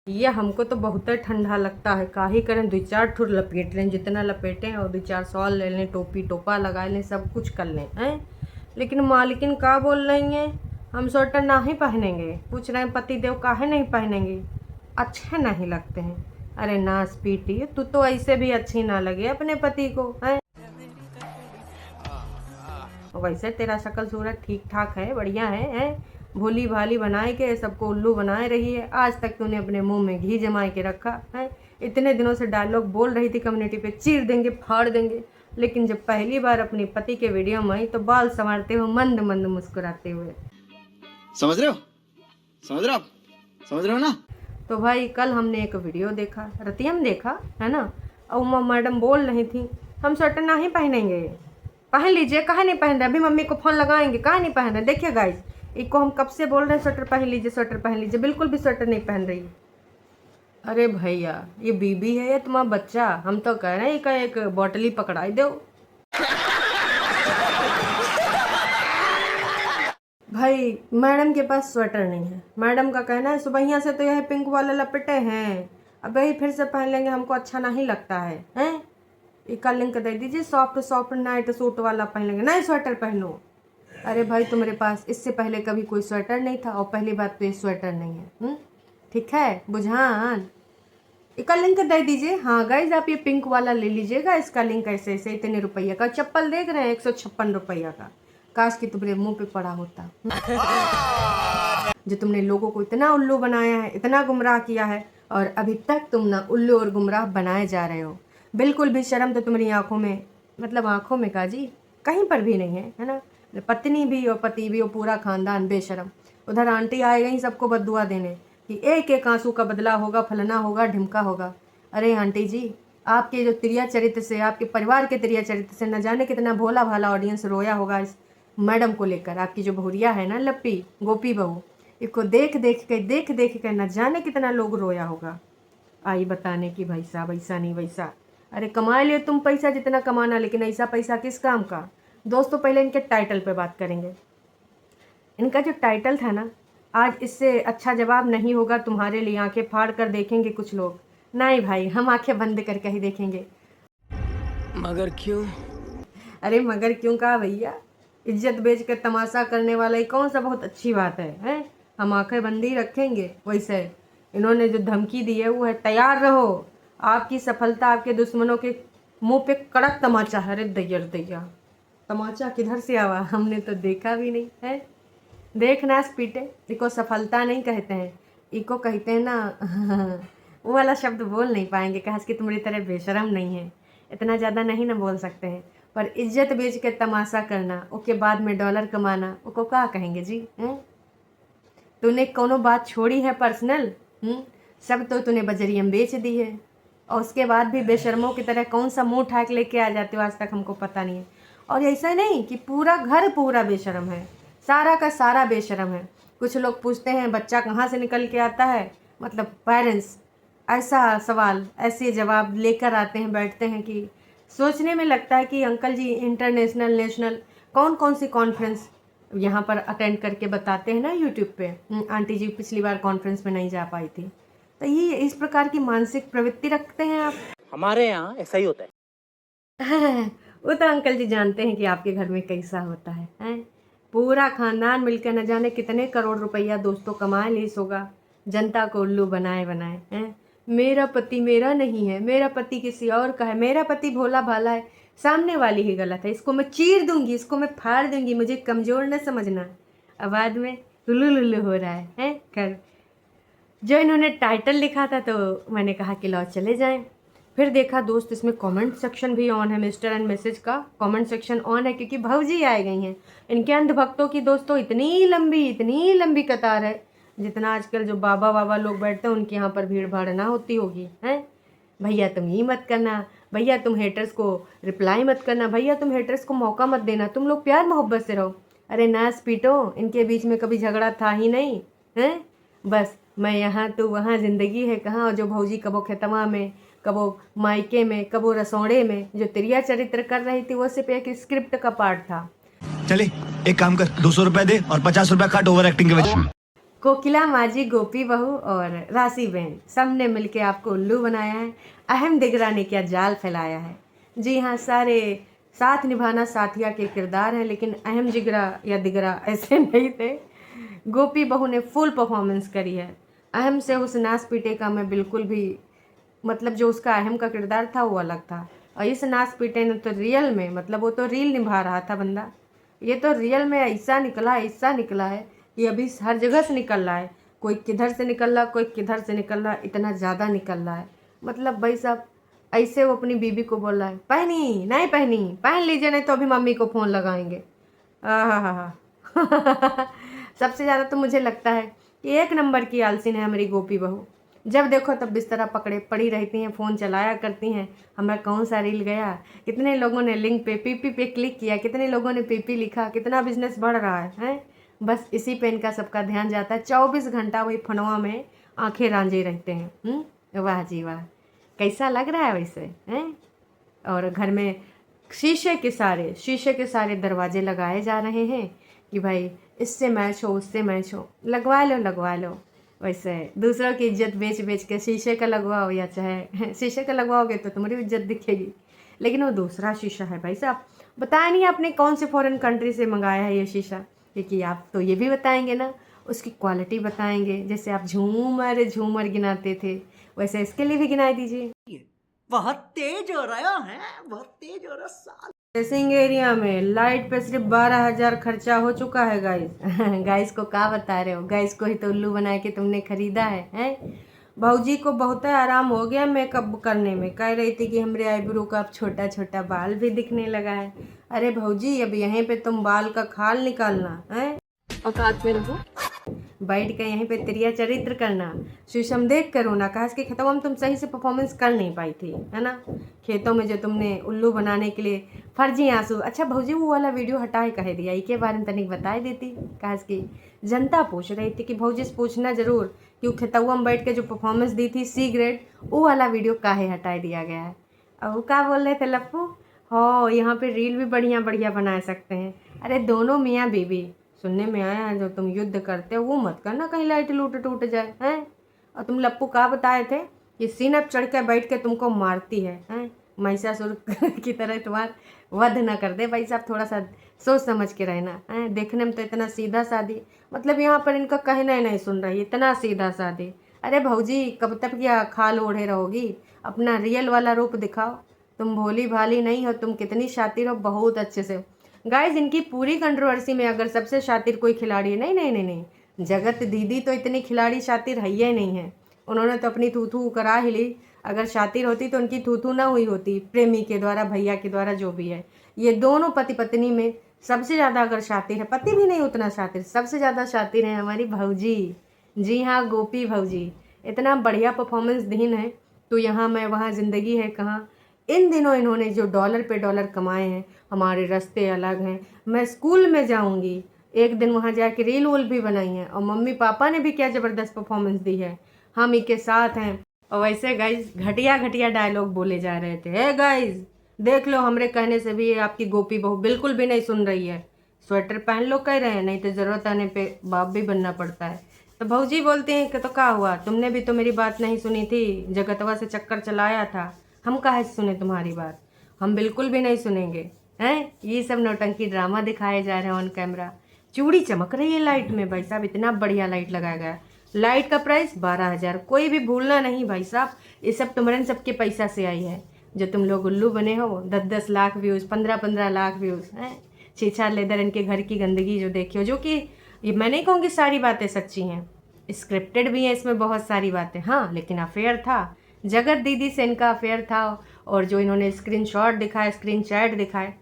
ये हमको तो बहुत ठंडा लगता है, काहे करें 2-4 ठुर लपेट लें, जितना लपेटें और 2-4 शॉल ले लें, टोपी टोपा लगा लें, सब कुछ कर लें हैं। लेकिन मालकिन का बोल रही हैं, हम स्वेटर ना ही पहनेंगे। पूछ रहे हैं पति देव काहे नहीं पहनेंगे, अच्छे नहीं लगते हैं। अरे नास पीटी, तू तो ऐसे भी अच्छी ना लगे अपने पति को हैं। वैसे तेरा शक्ल सूरत ठीक ठाक है, बढ़िया है। भोली भाली बनाए के सबको उल्लू बनाए रही है। आज तक तूने अपने मुंह में घी जमाए के रखा है। इतने दिनों से डायलॉग बोल रही थी कम्युनिटी पे, चीर देंगे फाड़ देंगे, लेकिन जब पहली बार अपने पति के वीडियो में आई तो बाल संवारते हुए मंद मंद मुस्कुराते हुए। समझ रहे हो, समझ रहे हो आप, समझ रहे हो ना। तो भाई कल हमने एक वीडियो देखा, रतियम देखा है ना, और उमा मैडम बोल रही थी हम स्वेटर ना ही पहनेंगे। पहन लीजिए, काहे नहीं पहन रहे, अभी मम्मी को फोन लगाएंगे, काहे नहीं पहन रहे। देखिए गाइस, इसको हम कब से बोल रहे हैं स्वेटर पहन लीजिए, स्वेटर पहन लीजिए, बिल्कुल भी स्वेटर नहीं पहन रही। अरे भैया ये बीबी है या तुम्हारा बच्चा, हम तो कह रहे हैं का एक बॉटली पकड़ाई दो। भाई मैडम के पास स्वेटर नहीं है, मैडम का कहना है सुबह से तो यह पिंक वाले लपेटे हैं, अब यही फिर से पहन लेंगे, हमको अच्छा नहीं लगता है हैं। इसका लिंक दे दीजिए, सॉफ्ट सॉफ्ट नाइट सूट वाला पहन लेंगे, नहीं स्वेटर पहनो। अरे भाई तुम्हारे पास इससे पहले कभी कोई स्वेटर नहीं था, और पहली बात तो ये स्वेटर नहीं है। ठीक है बुझान, इसका लिंक दे दीजिए। हाँ गाइज आप ये पिंक वाला ले लीजिएगा, इसका लिंक ऐसे ऐसे इतने रुपये का। चप्पल देख रहे हैं 156 रुपया का, काश कि तुम्हारे मुंह पे पड़ा होता। जो तुमने लोगों को इतना उल्लू बनाया है, इतना गुमराह किया है, और अभी तक तुम ना उल्लू और गुमराह बनाए जा रहे हो। बिल्कुल भी शर्म तो तुम्हारी आंखों में, मतलब आंखों में काजी कहीं पर भी नहीं है ना। पत्नी भी और पति भी और पूरा खानदान बेशरम। उधर आंटी आए गई सबको बद्दुआ देने कि एक एक आंसू का बदला होगा, फलना होगा, ढिमका होगा। अरे आंटी जी, आपके जो त्रिया चरित्र से, आपके परिवार के त्रिया चरित्र से न जाने कितना भोला भाला ऑडियंस रोया होगा इस मैडम को लेकर। आपकी जो बहुरिया है ना लप्पी गोपी बहू, इसको देख देख के न जाने कितना लोग रोया होगा। आई बताने की भाई साहब ऐसा नहीं वैसा। अरे कमा लियो तुम पैसा जितना कमाना, लेकिन ऐसा पैसा किस काम का। दोस्तों पहले इनके टाइटल पे बात करेंगे। इनका जो टाइटल था ना, आज इससे अच्छा जवाब नहीं होगा तुम्हारे लिए। आंखें फाड़ कर देखेंगे कुछ लोग, नहीं भाई हम आंखें बंद करके ही देखेंगे। मगर क्यों? अरे मगर क्यों कहा भैया, इज्जत बेच कर तमाशा करने वाला ये कौन सा बहुत अच्छी बात है? हम आंखें बंद ही रखेंगे। वैसे इन्होंने जो धमकी दी है वो है तैयार रहो, आपकी सफलता आपके दुश्मनों के मुंह पे कड़क तमाचा है। अरे दैया तमाचा किधर से आवा, हमने तो देखा भी नहीं है। देखना पीटे, इको सफलता नहीं कहते हैं, इको कहते हैं ना वो वाला शब्द बोल नहीं पाएंगे, कहा कि तुम्हारी तरह बेशरम नहीं है, इतना ज़्यादा नहीं ना बोल सकते हैं। पर इज्जत बेच के तमाशा करना, उसके बाद में डॉलर कमाना, उसको क्या कहेंगे जी? तूने कोनो बात छोड़ी है पर्सनल? सब तो तूने बजरिया में बेच दी है, और उसके बाद भी बेशर्मों की तरह कौन सा मुंह उठा के लेके आ जाते हो, आज तक हमको पता नहीं है। और ऐसा नहीं कि पूरा घर पूरा बेशर्म है, सारा का सारा बेशर्म है। कुछ लोग पूछते हैं बच्चा कहाँ से निकल के आता है, मतलब पेरेंट्स ऐसा सवाल, ऐसे जवाब लेकर आते हैं, बैठते हैं कि सोचने में लगता है कि अंकल जी इंटरनेशनल नेशनल कौन कौन सी कॉन्फ्रेंस यहाँ पर अटेंड करके बताते हैं ना यूट्यूब पे। आंटी जी पिछली बार कॉन्फ्रेंस में नहीं जा पाई थी। तो ये इस प्रकार की मानसिक प्रवृत्ति रखते हैं आप। हमारे यहाँ ऐसा ही होता है। वो तो अंकल जी जानते हैं कि आपके घर में कैसा होता है? पूरा खानदान मिलकर न जाने कितने करोड़ रुपया दोस्तों कमाए लीस होगा, जनता को उल्लू बनाए बनाए हैं। मेरा पति मेरा नहीं है, मेरा पति किसी और का है, मेरा पति भोला भाला है। सामने वाली ही गलत है, इसको मैं चीर दूंगी, इसको मैं फाड़ दूंगी, मुझे कमज़ोर न समझना। आवाज़ में लुल्लू लुल्लू हो रहा है कर। जो इन्होंने टाइटल लिखा था तो मैंने कहा कि लो चले जाएं। फिर देखा दोस्त इसमें कमेंट सेक्शन भी ऑन है, मिस्टर एंड मिसेज का कमेंट सेक्शन ऑन है, क्योंकि भाऊजी आए गई हैं। इनके अंधभक्तों की दोस्तों इतनी लंबी कतार है, जितना आजकल जो बाबा बाबा लोग बैठते हैं उनके यहाँ पर भीड़ भाड़ ना होती होगी। हैं भैया तुम ही मत करना, भैया तुम हेटर्स को रिप्लाई मत करना, भैया तुम हेटर्स को मौका मत देना, तुम लोग प्यार मोहब्बत से रहो। अरे नास पीटो, इनके बीच में कभी झगड़ा था ही नहीं है। बस मैं यहाँ तो वहाँ ज़िंदगी है कहाँ। और जो भौजी कबो खेतवा में, कबो मायके में, कबो रसोड़े में जो त्रिया चरित्र कर रही थी, वो सिर्फ एक स्क्रिप्ट का पार्ट था। चले एक काम कर, 200 रुपए दे और 50 रुपए काट ओवर एक्टिंग के वजह। कोकिला माजी, गोपी बहू और राशि बहन सब ने मिलके आपको उल्लू बनाया है। अहम दिगरा ने क्या जाल फैलाया है। जी हाँ, सारे साथ निभाना साथिया के किरदार हैं, लेकिन अहम जिगरा या दिगरा ऐसे नहीं थे। गोपी बहू ने फुल परफॉर्मेंस करी है। अहम से उस नाच पीटे का मैं बिल्कुल भी मतलब जो उसका अहम का किरदार था वो अलग था, और इस नाच पीटे ने तो रियल में मतलब वो तो रील निभा रहा था बंदा। ये तो रियल में ऐसा निकला है कि अभी हर जगह से निकल रहा है। कोई किधर से निकल रहा, कोई किधर से निकल रहा, इतना ज़्यादा निकल रहा है। मतलब भाई साहब ऐसे वो अपनी बीबी को बोल रहा है, पहनी नहीं पहनी, पहन लीजिए नहीं तो अभी मम्मी को फ़ोन लगाएंगे। हा सबसे ज़्यादा तो मुझे लगता है कि एक नंबर की आलसीन है हमारी गोपी बहू। जब देखो तब बिस्तरा पकड़े पड़ी रहती हैं, फ़ोन चलाया करती हैं। हमारा कौन सा रील गया, कितने लोगों ने लिंक पे पीपी पे क्लिक किया, कितने लोगों ने पीपी लिखा, कितना बिजनेस बढ़ रहा है। बस इसी पे इनका सबका ध्यान जाता है। 24 घंटा वही फनवा में आंखें रांझे रहते हैं। वाह जी वाह, कैसा लग रहा है वैसे हैं। और घर में शीशे के सारे दरवाजे लगाए जा रहे हैं कि भाई इससे मैच हो उससे मैच हो, लगवा लो। वैसे दूसरों की इज्जत बेच के शीशे का लगवाओ, या चाहे शीशे का लगवाओगे तो तुम्हारी इज्जत दिखेगी, लेकिन वो दूसरा शीशा है भाई साहब। बताया नहीं आपने कौन से फॉरेन कंट्री से मंगाया है ये शीशा, क्योंकि आप तो ये भी बताएंगे ना, उसकी क्वालिटी बताएंगे। जैसे आप झूमर गिनाते थे, वैसे इसके लिए भी गिना दीजिए। बहुत तेज हो रहा है, बहुत तेज हो रहा। सिंग एरिया में लाइट पे सिर्फ 12,000 खर्चा हो चुका है गाइस। गाइस को क्या बता रहे हो, गाइस को ही तो उल्लू बना के तुमने खरीदा है। भौजी को बहुत आराम हो गया मेकअप करने में, कह रही थी कि हमारे आईब्रो का अब छोटा छोटा बाल भी दिखने लगा है। अरे भौजी अब यहीं पे तुम बाल का खाल निकालना है, औकात में रहो, बैठ के यहीं पे त्रिया चरित्र करना, शीशम देख कर रोना। कहा कि खेतों में तुम सही से परफॉर्मेंस कर नहीं पाई थी, है ना। खेतों में जो तुमने उल्लू बनाने के लिए फर्जी आंसू। अच्छा भौजी वो वाला वीडियो हटाए कह दिया, इसके बारे में तनिक बताई देती। कहा कि जनता पूछ रही थी कि भौजी से पूछना जरूर कि वो खेतुआ में बैठ के जो परफॉर्मेंस दी थी C ग्रेड, वो वाला वीडियो काहे हटा दिया गया है। और वो क्या बोल रहे थे लप्पू, हो यहाँ पे रील भी बढ़िया बढ़िया बना सकते हैं। अरे दोनों मियाँ बीवी, सुनने में आया है जो तुम युद्ध करते हो वो मत करना, कहीं लाइट लूट टूट जाए हैं। और तुम लप्पू कहा बताए थे कि सीने पर चढ़ के बैठ के तुमको मारती है महिषासुर की तरह तुम्हार वध न कर दे। भाई साहब थोड़ा सा सोच समझ के रहना है। देखने में तो इतना सीधा सादी, मतलब यहाँ पर इनका कहना ही नहीं सुन रही, इतना सीधा सादी। अरे भौजी कब तक क्या खाल ओढ़े रहोगी, अपना रियल वाला रूप दिखाओ। तुम भोली भाली नहीं हो, तुम कितनी शातिर हो, बहुत अच्छे से। गाइज इनकी पूरी कंट्रोवर्सी में अगर सबसे शातिर कोई खिलाड़ी है, नहीं, जगत दीदी तो इतनी खिलाड़ी शातिर है ही नहीं है। उन्होंने तो अपनी थूथू करा ही ली, अगर शातिर होती तो उनकी थूथू ना हुई होती, प्रेमी के द्वारा, भैया के द्वारा, जो भी है। ये दोनों पति पत्नी में सबसे ज़्यादा अगर शातिर है, पति भी नहीं उतना शातिर, सबसे ज़्यादा शातिर है हमारी भौजी। जी हाँ, गोपी भौजी इतना बढ़िया परफॉर्मेंस दीन है तो यहाँ मैं वहाँ ज़िंदगी है कहाँ। इन दिनों इन्होंने जो डॉलर पे डॉलर कमाए हैं, हमारे रास्ते अलग हैं। मैं स्कूल में जाऊंगी, एक दिन वहाँ जाके रील वूल भी बनाई है, और मम्मी पापा ने भी क्या ज़बरदस्त परफॉर्मेंस दी है, हम ही के साथ हैं। और वैसे गाइज घटिया डायलॉग बोले जा रहे थे। गाइज देख लो, हमरे कहने से भी आपकी गोपी बहू बिल्कुल भी नहीं सुन रही है। स्वेटर पहन लो कह रहे हैं, नहीं तो ज़रूरत आने पे बाप भी बनना पड़ता है। तो भौजी बोलते हैं कि तो क्या हुआ, तुमने भी तो मेरी बात नहीं सुनी थी, जगतवा से चक्कर चलाया था, हम काहे सुने तुम्हारी बात, हम बिल्कुल भी नहीं सुनेंगे हैं। ये सब नौटंकी ड्रामा दिखाए जा रहे हैं ऑन कैमरा। चूड़ी चमक रही है लाइट में भाई साहब, इतना बढ़िया लाइट लगाया गया। लाइट का प्राइस 12,000, कोई भी भूलना नहीं भाई साहब, ये सब तुम्हारे सबके पैसा से आई है। जो तुम लोग उल्लू बने हो, 10-10 लाख व्यूज़, 15-15 लाख व्यूज़ हैं। 6-4 लेदर इनके घर की गंदगी जो देखी हो, जो कि ये मैं नहीं कहूँगी सारी बातें सच्ची हैं, स्क्रिप्टेड भी हैं इसमें बहुत सारी बातें, हाँ, लेकिन अफेयर था, जगत दीदी से इनका अफेयर था। और जो इन्होंने स्क्रीनशॉट दिखाए, स्क्रीन चैट दिखाए,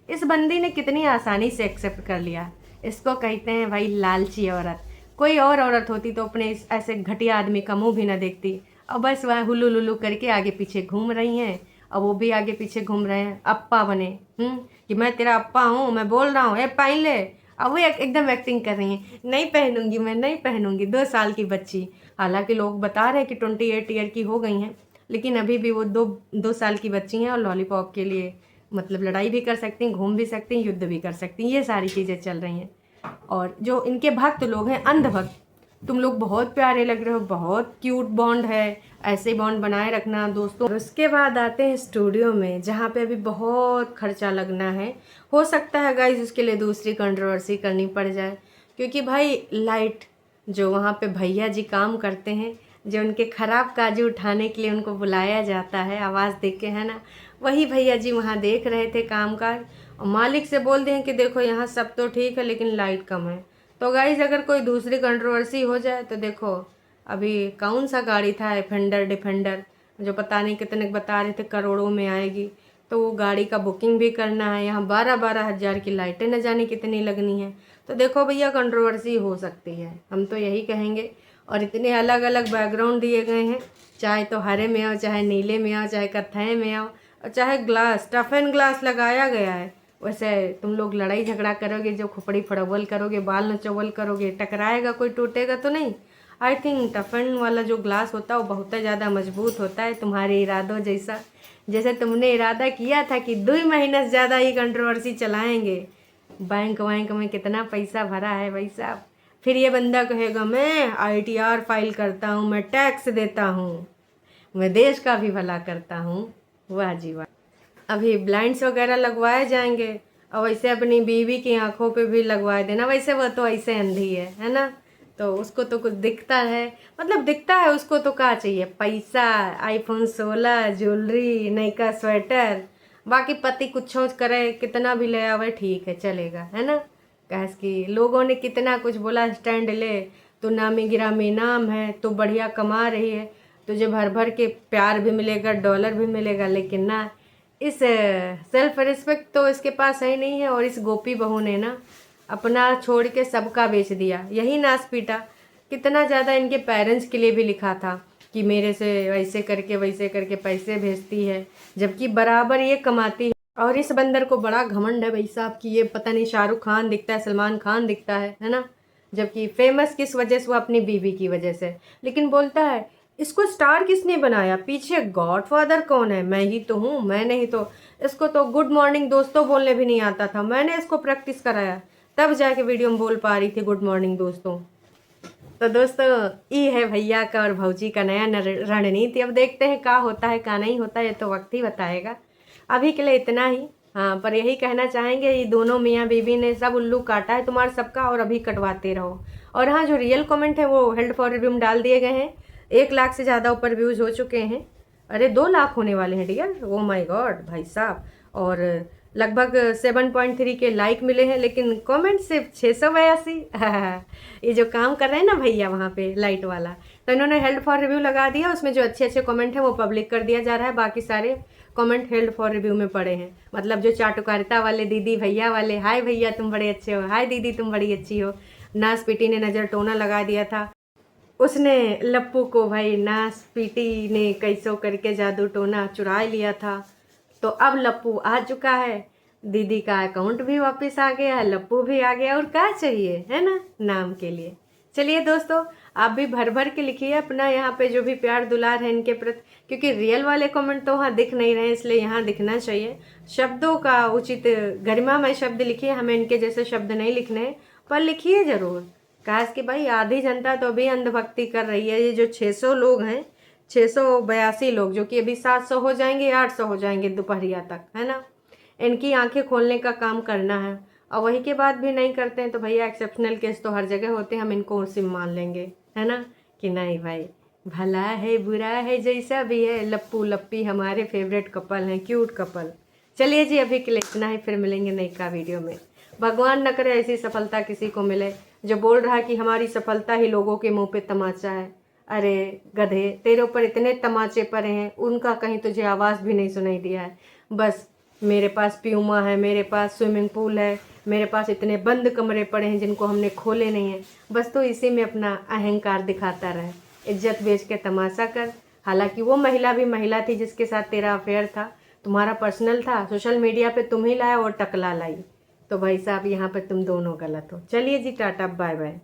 इस बंदी ने कितनी आसानी से एक्सेप्ट कर लिया। इसको कहते हैं भाई लालची औरत। कोई और औरत होती तो अपने ऐसे घटिया आदमी का मुंह भी ना देखती, और बस वह हुल्लू लुल्लू करके आगे पीछे घूम रही हैं, और वो भी आगे पीछे घूम रहे हैं, अप्पा बने कि मैं तेरा अप्पा हूँ, मैं बोल रहा हूँ, पहन ले। अब वो एकदम एक्टिंग कर रही हैं, नहीं पहनूंगी, मैं नहीं पहनूंगी। 2 साल की बच्ची, हालांकि लोग बता रहे हैं कि 28 ईयर की हो गई हैं, लेकिन अभी भी वो 2 साल की बच्ची हैं, और लॉलीपॉप के लिए मतलब लड़ाई भी कर सकती हैं, घूम भी सकती हैं, युद्ध भी कर सकती हैं, ये सारी चीज़ें चल रही हैं। और जो इनके भक्त लोग हैं, अंधभक्त, तुम लोग बहुत प्यारे लग रहे हो, बहुत क्यूट बॉन्ड है, ऐसे बॉन्ड बनाए रखना दोस्तों। उसके बाद आते हैं स्टूडियो में, जहाँ पे अभी बहुत खर्चा लगना है। हो सकता है गाइज उसके लिए दूसरी कंट्रोवर्सी करनी पड़ जाए, क्योंकि भाई लाइट जो वहाँ पे भैया जी काम करते हैं, जो उनके ख़राब काजू उठाने के लिए उनको बुलाया जाता है आवाज़ दे के, है ना, वही भैया जी वहाँ देख रहे थे काम काज, और मालिक से बोल दें कि देखो यहाँ सब तो ठीक है लेकिन लाइट कम है। तो गाइज अगर कोई दूसरी कंट्रोवर्सी हो जाए तो देखो, अभी कौन सा गाड़ी था डिफेंडर जो पता नहीं कितने बता रहे थे करोड़ों में आएगी, तो वो गाड़ी का बुकिंग भी करना है, यहाँ 12-12 हज़ार की लाइटें न जाने कितनी लगनी है। तो देखो भैया कंट्रोवर्सी हो सकती है, हम तो यही कहेंगे। और इतने अलग अलग बैकग्राउंड दिए गए हैं, चाहे तो हरे में आओ, चाहे नीले में आओ, चाहे कत्थई में आओ, और चाहे ग्लास टफ एंड ग्लास लगाया गया है। वैसे तुम लोग लड़ाई झगड़ा करोगे, जो खुपड़ी फड़वल करोगे, बाल नचोवल करोगे, टकराएगा कोई, टूटेगा तो नहीं। आई थिंक टफ एंड वाला जो ग्लास होता है वो बहुत ज़्यादा मजबूत होता है, तुम्हारे इरादों जैसा। जैसे तुमने इरादा किया था कि 2 महीने से ज़्यादा ही कंट्रोवर्सी चलाएंगे, बैंक वैंक में कितना पैसा भरा है भाई साहब, फिर ये बंदा कहेगा मैं ITR फाइल करता हूँ, मैं टैक्स देता हूँ, मैं देश का भी भला करता हूँ। वाह जी वाह। अभी ब्लाइंड्स वगैरह लगवाए जाएंगे, और वैसे अपनी बीवी की आंखों पे भी लगवा देना, वैसे वो तो ऐसे अंधी है ना, तो उसको तो कुछ दिखता है, मतलब दिखता है उसको तो क्या चाहिए, पैसा, iPhone 16, ज्वेलरी, नई का स्वेटर, बाकी पति कुछ करे कितना भी ले आवे ठीक है चलेगा, है ना। कैस कि लोगों ने कितना कुछ बोला, स्टैंड ले तो नामी गिरामी नाम है, तो बढ़िया कमा रही है, तुझे भर भर के प्यार भी मिलेगा, डॉलर भी मिलेगा, लेकिन ना इस सेल्फ रिस्पेक्ट तो इसके पास है ही नहीं है। और इस गोपी बहू ने ना अपना छोड़ के सबका बेच दिया, यही नास पीटा। कितना ज़्यादा इनके पेरेंट्स के लिए भी लिखा था कि मेरे से वैसे करके पैसे भेजती है, जबकि बराबर ये कमाती है। और इस बंदर को बड़ा घमंड है भाई साहब कि ये पता नहीं शाहरुख खान दिखता है, सलमान खान दिखता है ना, जबकि फेमस किस वजह से, वो अपनी बीवी की वजह से। लेकिन बोलता है इसको स्टार किसने बनाया, पीछे गॉडफादर कौन है, मैं ही तो हूँ, मैं नहीं तो। इसको तो गुड मॉर्निंग दोस्तों बोलने भी नहीं आता था, मैंने इसको प्रैक्टिस कराया, तब जाके वीडियो में बोल पा रही थी गुड मॉर्निंग दोस्तों। तो दोस्तों ये है भैया का और भौजी का नया रणनीति। अब देखते हैं क्या होता है क्या नहीं होता, ये तो वक्त ही बताएगा। अभी के लिए इतना ही। हाँ, पर यही कहना चाहेंगे, ये दोनों मियाँ बीवी ने सब उल्लू काटा है तुम्हारा सबका, और अभी कटवाते रहो। और हाँ, जो रियल कमेंट है वो हेल्ड फॉर रिव्यू में डाल दिए गए हैं। 1 लाख से ज़्यादा ऊपर व्यूज़ हो चुके हैं, अरे 2 लाख होने वाले हैं डियर, ओ माय गॉड भाई साहब। और लगभग 7.3 के लाइक मिले हैं, लेकिन कमेंट सिर्फ 682। ये जो काम कर रहे हैं ना भैया वहाँ पे लाइट वाला, तो इन्होंने हेल्ड फॉर रिव्यू लगा दिया, उसमें जो अच्छे अच्छे कमेंट हैं वो पब्लिक कर दिया जा रहा है, बाकी सारे कमेंट हेल्ड फॉर रिव्यू में पड़े हैं। मतलब जो चाटुकारिता वाले दीदी भैया वाले, हाय भैया तुम बड़े अच्छे हो, हाय दीदी तुम बड़ी अच्छी हो, नास पीटी ने नज़र टोना लगा दिया था, उसने लप्पू को भाई नास पीटी ने कैसो करके जादू टोना चुरा लिया था। तो अब लप्पू आ चुका है, दीदी का अकाउंट भी वापस आ गया, लप्पू भी आ गया, और क्या चाहिए, है ना, नाम के लिए। चलिए दोस्तों, आप भी भर भर के लिखिए अपना यहाँ पे जो भी प्यार दुलार है इनके प्रति, क्योंकि रियल वाले कमेंट तो वहाँ दिख नहीं रहे, इसलिए यहाँ दिखना चाहिए। शब्दों का उचित गरिमामय शब्द लिखिए, हमें इनके जैसे शब्द नहीं लिखने हैं, पर लिखिए ज़रूर। काश कि भाई आधी जनता तो अभी अंधभक्ति कर रही है। ये जो 600 लोग हैं, 682 लोग, जो कि अभी 700 हो जाएंगे, 800 हो जाएंगे दोपहरिया तक, है ना, इनकी आंखें खोलने का काम करना है। और वही के बाद भी नहीं करते हैं तो भैया एक्सेप्शनल केस तो हर जगह होते हैं, हम इनको सिम मान लेंगे, है ना, कि नहीं भाई, भला है बुरा है जैसा भी है, लप्पू लप्पी हमारे फेवरेट कपल हैं, क्यूट कपल। चलिए जी, अभी के लिए इतना ही, फिर मिलेंगे नई का वीडियो में। भगवान न करे ऐसी सफलता किसी को मिले जो बोल रहा है कि हमारी सफलता ही लोगों के मुंह पे तमाचा है। अरे गधे, तेरे ऊपर इतने तमाचे पड़े हैं, उनका कहीं तुझे आवाज़ भी नहीं सुनाई दिया है। बस मेरे पास प्यूमा है, मेरे पास स्विमिंग पूल है, मेरे पास इतने बंद कमरे पड़े हैं जिनको हमने खोले नहीं हैं, बस तो इसी में अपना अहंकार दिखाता रहे, इज्जत बेच के तमाशा कर। हालांकि वो महिला भी महिला थी जिसके साथ तेरा अफेयर था, तुम्हारा पर्सनल था, सोशल मीडिया पे तुम ही लाया और टकला लाई। तो भाई साहब यहाँ पर तुम दोनों गलत हो। चलिए जी, टाटा बाय बाय।